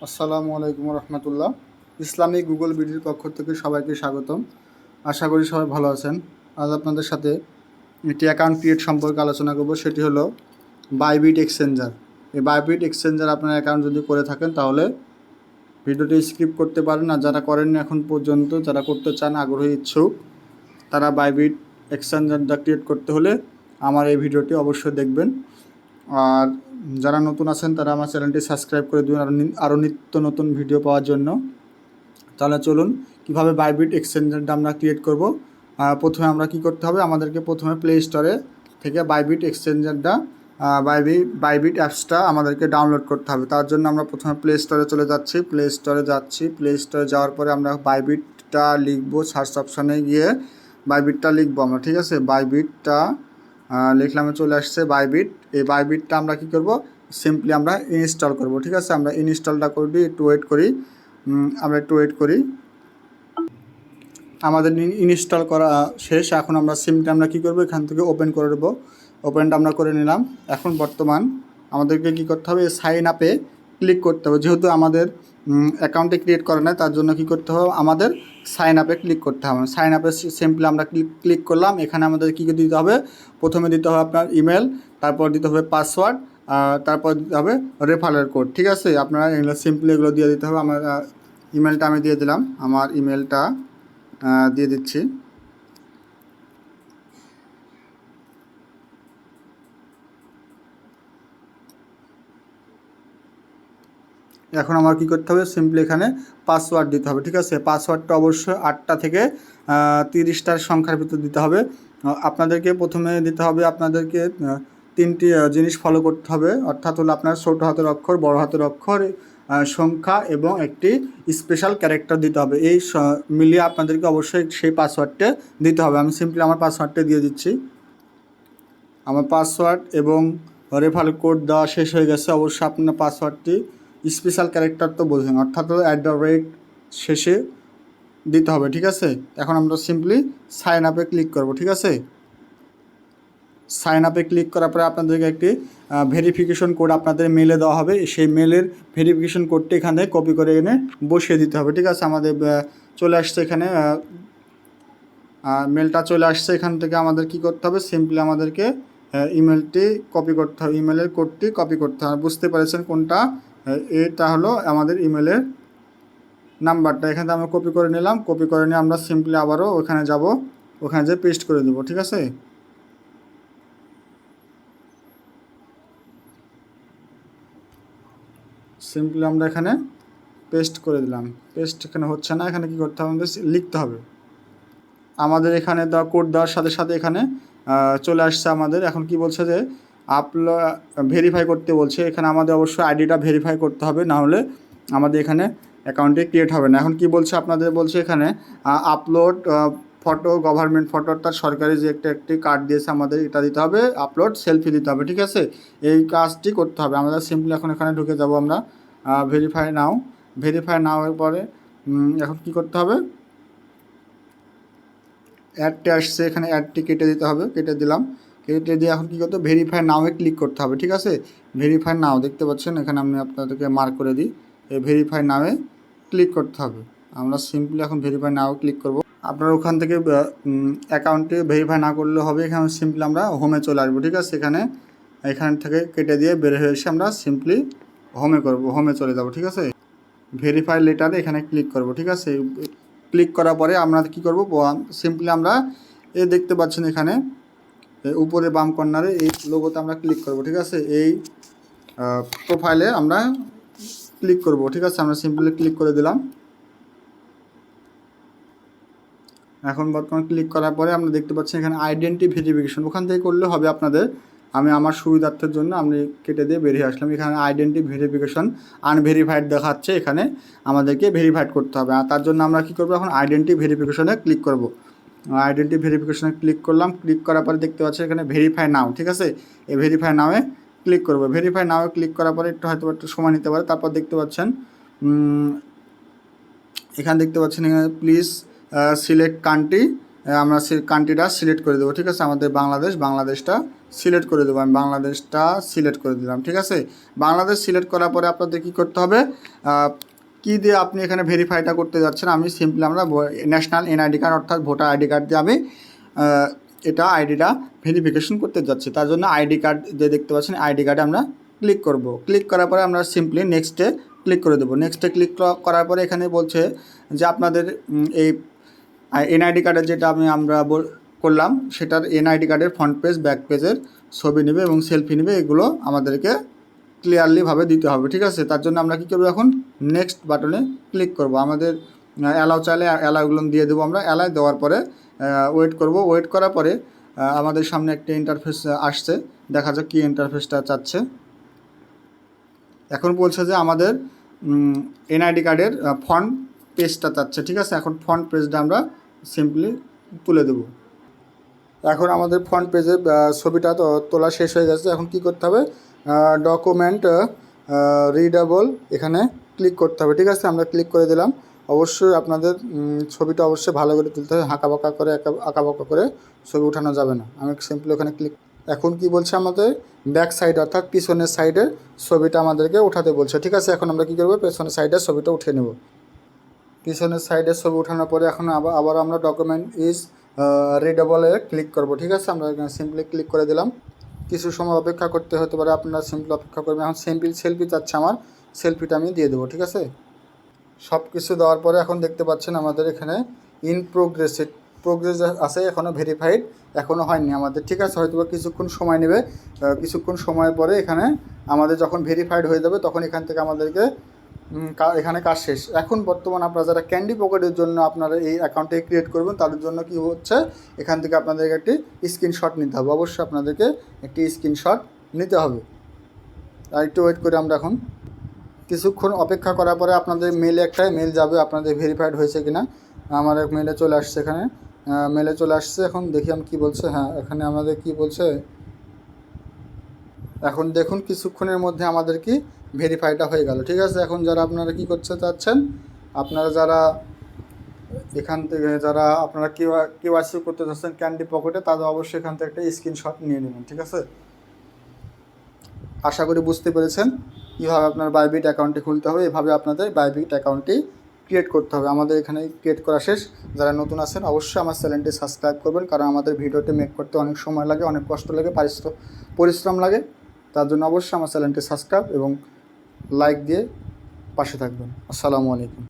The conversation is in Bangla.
আসসালামু আলাইকুম রহমতুল্লাহ। ইসলামিক গুগল ভিডিওর পক্ষ থেকে সবাইকে স্বাগতম। আশা করি সবাই ভালো আছেন। আজ আপনাদের সাথে একটি অ্যাকাউন্ট ক্রিয়েট সম্পর্কে আলোচনা করব, সেটি হলো বাইবিট এক্সচেঞ্জার। এই বাইবিট এক্সচেঞ্জার আপনার অ্যাকাউন্ট যদি করে থাকেন তাহলে ভিডিওটি স্কিপ করতে পারেন, আর যারা করেননি এখন পর্যন্ত, যারা করতে চান, আগ্রহী, ইচ্ছুক, তারা বাইবিট এক্সচেঞ্জারটা ক্রিয়েট করতে হলে আমার এই ভিডিওটি অবশ্যই দেখবেন। আর যারা নতুন আছেন তারা আমার চ্যানেলটি সাবস্ক্রাইব করে দেবেন আরও নিত্য নতুন ভিডিও পাওয়ার জন্য। তাহলে চলুন কীভাবে বাইবিট এক্সচেঞ্জারটা আমরা ক্রিয়েট করব। প্রথমে আমরা কি করতে হবে, আমাদেরকে প্রথমে প্লে স্টোরে থেকে বাইবিট এক্সচেঞ্জারটা বাইবিট অ্যাপসটা আমাদেরকে ডাউনলোড করতে হবে। তার জন্য আমরা প্রথমে প্লে স্টোরে চলে যাচ্ছি। প্লে স্টোরে যাওয়ার পরে আমরা বাইবিটটা লিখবো, সার্চ অপশানে গিয়ে বাইবিটটা লিখবো আমরা, ঠিক আছে। বাইবিটটা লিখলামে চলে আসছে বাইবিট। এই বাইবিটটা আমরা কি করব, সিম্পলি আমরা ইনস্টল করব, ঠিক আছে। আমরা ইনস্টলটা করবি, একটু ওয়েট করি। আমাদের ইনস্টল করা শেষ। এখন আমরা সিমটা আমরা কী করবো, এখান থেকে ওপেন করে দেবো। ওপেনটা আমরা করে নিলাম। এখন বর্তমান আমাদেরকে কী করতে হবে, সাইন আপে ক্লিক করতে হবে। যেহেতু আমাদের অ্যাকাউন্টে ক্রিয়েট করে না, তার জন্য কী করতে হবে, আমাদের সাইন আপে ক্লিক করতে হবে। সাইন আপে সিম্পলি আমরা ক্লিক করলাম। এখানে আমাদের কী দিতে হবে, প্রথমে দিতে হবে আপনার ইমেল, তারপর দিতে হবে পাসওয়ার্ড, তারপর দিতে হবে রেফারেল কোড, ঠিক আছে। আপনারা এগুলো সিম্পলি এগুলো দিয়ে দিতে হবে। আমার ইমেলটা আমি দিয়ে দিলাম, আমার ইমেলটা দিয়ে দিচ্ছি। এখন আমার কি করতে হবে, সিম্পলি এখানে পাসওয়ার্ড দিতে হবে, ঠিক আছে। পাসওয়ার্ডটা অবশ্যই 8টা থেকে 30টার সংখ্যার ভিতর দিতে হবে। আপনাদেরকে প্রথমে দিতে হবে, আপনাদেরকে 3টি জিনিস ফলো করতে হবে। অর্থাৎ হলো আপনার ছোট হাতের অক্ষর, বড় হাতের অক্ষর, সংখ্যা এবং একটি স্পেশাল ক্যারেক্টার দিতে হবে। এই মিলিয়ে আপনাদেরকে অবশ্যই সেই পাসওয়ার্ডটা দিতে হবে। আমি সিম্পলি আমার পাসওয়ার্ডটা দিয়ে দিচ্ছি। আমার পাসওয়ার্ড এবং রেফারেল কোড দেওয়া শেষ হয়ে গেছে। অবশ্যই আপনার পাসওয়ার্ডটি স্পেশাল ক্যারেক্টার তো বোঝেন, অর্থাৎ @ শেষে দিতে হবে, ঠিক আছে। এখন আমরা সিম্পলি সাইন আপে ক্লিক করব, ঠিক আছে। সাইন আপে ক্লিক করার পরে আপনাদেরকে একটি ভেরিফিকেশন কোড আপনাদের মেলে দেওয়া হবে। সেই মেলের ভেরিফিকেশন কোডটি এখান থেকে কপি করে এনে বসিয়ে দিতে হবে, ঠিক আছে। আমাদের চলে আসছে এখানে মেলটা চলে আসছে। এখান থেকে আমাদের কি করতে হবে, সিম্পলি আমাদেরকে ইমেলটি কপি করতে হবে, ইমেলের কোডটি কপি করতে হবে। বুঝতে পেরেছেন কোনটা, এটা হলো আমাদের ইমেলের নাম্বারটা। এখান থেকে আমরা কপি করে নিলাম। কপি করে নিয়ে আমরা সিম্পলি আবারও ওখানে যাব, ওখানে যেয়ে পেস্ট করে দেবো, ঠিক আছে। সিম্পলি আমরা এখানে পেস্ট করে দিলাম। পেস্ট এখানে হচ্ছে না, এখানে কি করতে হবে, আমাদের লিখতে হবে। আমাদের এখানে দেওয়া কোড দেওয়ার সাথে সাথে এখানে চলে আসছে আমাদের। এখন কি বলছে যে ভেরিফাই করতে বলছে। এখানে আমাদের অবশ্যই আইডিটা ভেরিফাই করতে হবে, না হলে আমাদের এখানে অ্যাকাউন্টে ক্রিয়েট হবে না। এখন কি বলছে, আপনাদের বলছে এখানে আপলোড ফটো, গভর্নমেন্ট ফটো, অর্থাৎ সরকারি যে একটি কার্ড দিয়েছে আমাদের, এটা দিতে হবে। আপলোড সেলফি দিতে হবে, ঠিক আছে। এই কাজটি করতে হবে আমাদের। সিম্পলি এখন এখানে ঢুকে যাব আমরা, ভেরিফাই নাও এর পরে এখন কি করতে হবে, অ্যাডটি আসছে, এখানে অ্যাডটি কেটে দিতে হবে। কেটে দিলাম। কেটে দিয়ে এখন কী করতে হবে, ভেরিফাই নাও এ ক্লিক করতে হবে, ঠিক আছে। ভেরিফাই নাও দেখতে পাচ্ছেন, এখানে আমি আপনাদেরকে মার্ক করে দিই। এই ভেরিফাই নাও এ ক্লিক করতে হবে। আমরা সিম্পলি এখন ভেরিফাই নাও ক্লিক করব। আপনারা ওখান থেকে অ্যাকাউন্টে ভেরিফাই না করলে হবে। এখানে সিম্পলি আমরা হোমে চলে আসবো, ঠিক আছে। এখান থেকে কেটে দিয়ে বের হয়ে এসে আমরা সিম্পলি হোমে চলে যাব, ঠিক আছে। ভেরিফাই লেটারে এখানে ক্লিক করব, ঠিক আছে। ক্লিক করার পরে আমরা কি করব, সিম্পলি আমরা দেখতে পাচ্ছেন এখানে উপরে বাম কর্নারে এই লোগোতে আমরা ক্লিক করব, ঠিক আছে। এই প্রোফাইলে আমরা ক্লিক করব, ঠিক আছে। আমরা সিম্পলি ক্লিক করে দিলাম। এখন বর্তমানে ক্লিক করার পরে আমরা দেখতে পাচ্ছি এখানে আইডেন্টি ভেরিফিকেশন, ওখান থেকে করলে হবে আপনাদের। আমি আমার সুবিধার্থের জন্য আমি কেটে দিয়ে বেরিয়ে আসলাম। এখানে আইডেন্টি ভেরিফিকেশন আনভেরিফাইড দেখাচ্ছে, এখানে আমাদেরকে ভেরিফাইড করতে হবে। আর তার জন্য আমরা কী করবো, এখন আইডেন্টি ভেরিফিকেশনে ক্লিক করব। আইডেন্টি ভেরিফিকেশনে ক্লিক করলাম। ক্লিক করার পরে দেখতে পাচ্ছি এখানে ভেরিফাই নাও, ঠিক আছে। এই ভেরিফাই নাওয়ে ক্লিক করব। ভেরিফাই নাওয়ে ক্লিক করার পরে একটু সময় নিতে পারে। তারপর দেখতে পাচ্ছেন এখানে দেখতে পাচ্ছেন এখানে প্লিজ সিলেক্ট কান্ট্রি আমরা কান্ট্রিটা সিলেক্ট করে দেবো, ঠিক আছে। আমাদের বাংলাদেশটা সিলেক্ট করে দেবো, আমি বাংলাদেশটা সিলেক্ট করে দিলাম, ঠিক আছে। বাংলাদেশ সিলেক্ট করার পরে আপনাদের কী করতে হবে, কী দিয়ে আপনি এখানে ভেরিফাইটা করতে যাচ্ছেন, আমি সিম্পলি আমরা ন্যাশনাল এনআইডি কার্ড অর্থাৎ ভোটার আইডি কার্ড দিয়ে আমি এটা আইডিটা ভেরিফিকেশন করতে যাচ্ছি। তার জন্য আইডি কার্ড যে দেখতে পাচ্ছেন আইডি কার্ডে আমরা ক্লিক করব। ক্লিক করার পরে আমরা সিম্পলি নেক্সটে ক্লিক করে দেবো। নেক্সটে ক্লিক করার পরে এখানে বলছে যে আপনাদের এই এনআইডি কার্ডের যেটা আমরা করলাম সেটার এনআইডি কার্ডের ফ্রন্ট পেজ ব্যাক পেজের ছবি নেবে এবং সেলফি নেবে, এগুলো আমাদেরকে ক্লিয়ারলিভাবে দিতে হবে, ঠিক আছে। তার জন্য আমরা কী করবো, এখন নেক্সট বাটনে ক্লিক করব। আমাদের অ্যালাউ চাইলে অ্যালাউগুলো দিয়ে দেবো, আমরা অ্যালাউ দেওয়ার পরে ওয়েট করব। ওয়েট করার পরে আমাদের সামনে একটা ইন্টারফেস আসছে, দেখা যাক কী ইন্টারফেসটা চাচ্ছে। এখন বলছে যে আমাদের এনআইডি কার্ডের ফ্রন্ট পেজটা চাচ্ছে, ঠিক আছে। এখন ফ্রন্ট পেজটা আমরা সিম্পলি তুলে দেব। এখন আমাদের ফ্রন্ট পেজের ছবিটা তো তোলা শেষ হয়ে গেছে। এখন কি করতে হবে, ডকুমেন্ট রিডেবল এখানে ক্লিক করতে হবে, ঠিক আছে। আমরা ক্লিক করে দিলাম। অবশ্যই আপনাদের ছবিটা অবশ্যই ভালো করে তুলতে হবে, আঁকাবাঁকা করে ছবি উঠানো যাবে না। আমি সিম্পলি ওখানে ক্লিক। এখন কি বলছে, আমাদের ব্যাক সাইড অর্থাৎ পিছনের সাইডের ছবিটা আমাদেরকে উঠাতে বলছে, ঠিক আছে। এখন আমরা কী করবো, পেছনের সাইডের ছবিটা উঠিয়ে নেব। পিছনের সাইডের ছবি ওঠানোর পরে এখন আবার আমরা ডকুমেন্ট ইজ রিডেবলে ক্লিক করব, ঠিক আছে। আমরা এখানে সিম্পলি ক্লিক করে দিলাম। কিছু সময় অপেক্ষা করতে হতে পারে, আপনারা সিম্পলি অপেক্ষা করবেন। এখন সেলফি চাচ্ছে, আমার সেলফিটা আমি দিয়ে দেবো, ঠিক আছে। সব কিছু দেওয়ার পরে এখন দেখতে পাচ্ছেন আমাদের এখানে ইন প্রোগ্রেস আছে, এখনও ভেরিফাইড এখনও হয়নি আমাদের, ঠিক আছে। হয়তো কিছুক্ষণ সময় নেবে, কিছুক্ষণ সময় পরে এখানে আমাদের যখন ভেরিফাইড হয়ে যাবে তখন এখান থেকে আমাদেরকে এখানে কাজ শেষ। এখন বর্তমান আপনারা যারা ক্যান্ডি পকেটের জন্য আপনারা এই অ্যাকাউন্টে ক্রিয়েট করবেন তাদের জন্য কি হচ্ছে, এখান থেকে আপনাদেরকে একটি স্ক্রিনশট নিতে হবে। অবশ্যই আপনাদেরকে একটি স্ক্রিনশট নিতে হবে। আর একটু ওয়েট করে আমরা এখন কিছুক্ষণ অপেক্ষা করার পরে আপনাদের মেলে একটা মেল যাবে আপনাদের ভেরিফাইড হয়েছে কিনা। আমার এক মেলে চলে আসছে, এখানে মেলে চলে আসছে। এখন দেখি আমি কী বলছে। হ্যাঁ, এখানে আমাদের কি বলছে, এখন দেখুন কিছুক্ষণের মধ্যে আমাদের কি ভেরিফাইটা হয়ে গেল, ঠিক আছে। এখন যারা আপনারা কি করতে চাচ্ছেন, আপনারা যারা এখান থেকে আপনারা কেওয়াইসি করতে চাচ্ছেন ক্যান্ডি পকেটে, তাদের অবশ্যই এখান থেকে একটা স্ক্রিনশট নিয়ে নেবেন, ঠিক আছে। আশা করি বুঝতে পেরেছেন কীভাবে আপনার বাইবিট অ্যাকাউন্টটি খুলতে হবে। এভাবে আপনাদের বাইবিট অ্যাকাউন্টটি ক্রিয়েট করতে হবে। আমাদের এখানে ক্রিয়েট করা শেষ। যারা নতুন আছেন অবশ্যই আমার চ্যানেলটি সাবস্ক্রাইব করবেন, কারণ আমাদের ভিডিওটি মেক করতে অনেক সময় লাগে, অনেক কষ্ট লাগে, পরিশ্রম লাগে। তার জন্য অবশ্যই আমার চ্যানেলটি সাবস্ক্রাইব এবং লাইক দিয়ে পাশে থাকবেন। আসসালামু আলাইকুম।